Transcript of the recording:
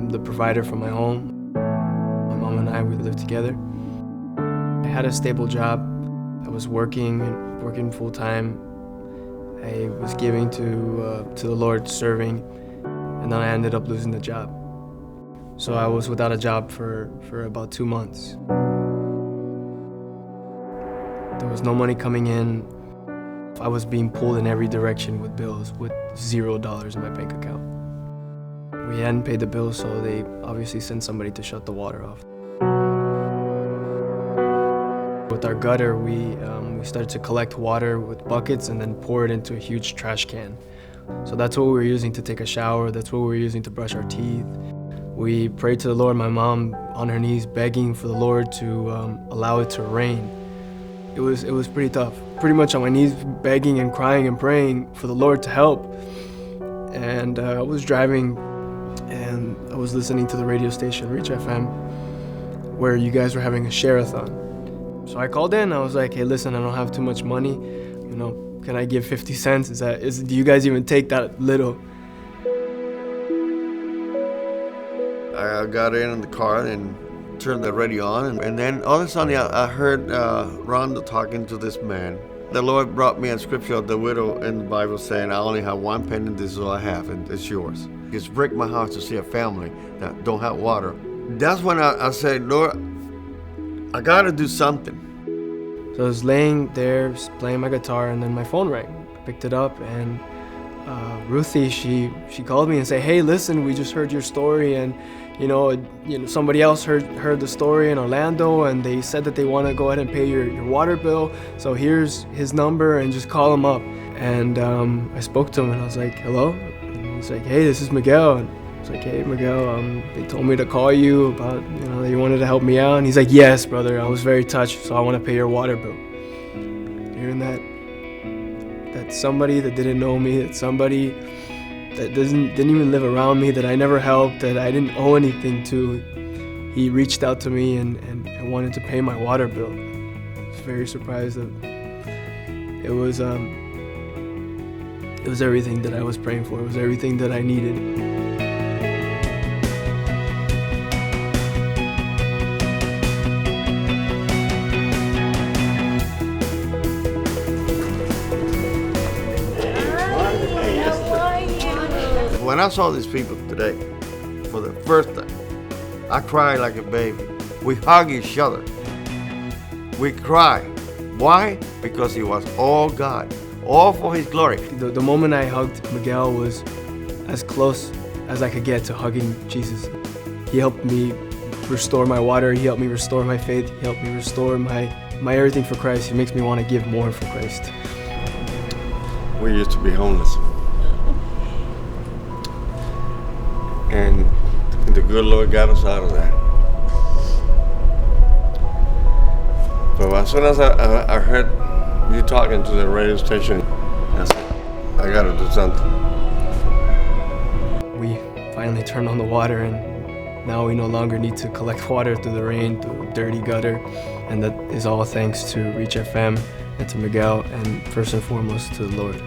I'm the provider for my home. My mom and I, we live together. I had a stable job. I was working full-time. I was giving to the Lord, serving, and then I ended up losing the job. So I was without a job for about 2 months. There was no money coming in. I was being pulled in every direction with bills, with $0 in my bank account. We hadn't paid the bills, so they obviously sent somebody to shut the water off. With our gutter, we started to collect water with buckets and then pour it into a huge trash can. So that's what we were using to take a shower, that's what we were using to brush our teeth. We prayed to the Lord, my mom on her knees begging for the Lord to allow it to rain. It was pretty tough. Pretty much on my knees begging and crying and praying for the Lord to help. And I was driving and I was listening to the radio station, Reach FM, where you guys were having a share-a-thon. So I called in, I was like, hey listen, I don't have too much money. You know, can I give 50 cents? Do you guys even take that little? I got in the car and turned the radio on, and then all of a sudden I heard Rhonda talking to this man. The Lord brought me a scripture of the widow in the Bible saying, I only have 1 penny, this is all I have, and it's yours. It's break my heart to see a family that don't have water. That's when I said, Lord, I gotta do something. So I was laying there playing my guitar, and then my phone rang. I picked it up, and Ruthie, she called me and said, hey listen, we just heard your story, and you know somebody else heard the story in Orlando, and they said that they want to go ahead and pay your water bill, so here's his number and just call him up. And I spoke to him and I was like, hello? And he's like, hey, this is Miguel. And I was like, hey Miguel, they told me to call you about, that you wanted to help me out. And he's like, yes brother, I was very touched, so I want to pay your water bill. Hearing that somebody that didn't know me, that somebody that didn't even live around me, that I never helped, that I didn't owe anything to, he reached out to me and wanted to pay my water bill. I was very surprised that it was everything that I was praying for. It was everything that I needed. When I saw these people today, for the first time, I cried like a baby. We hug each other. We cry. Why? Because it was all God, all for His glory. The moment I hugged Miguel was as close as I could get to hugging Jesus. He helped me restore my water. He helped me restore my faith. He helped me restore my everything for Christ. He makes me want to give more for Christ. We used to be homeless. And the good Lord got us out of that. But as soon as I heard you talking to the radio station, I said, I gotta do something. We finally turned on the water, and now we no longer need to collect water through the rain, through a dirty gutter. And that is all thanks to Reach FM and to Miguel, and first and foremost to the Lord.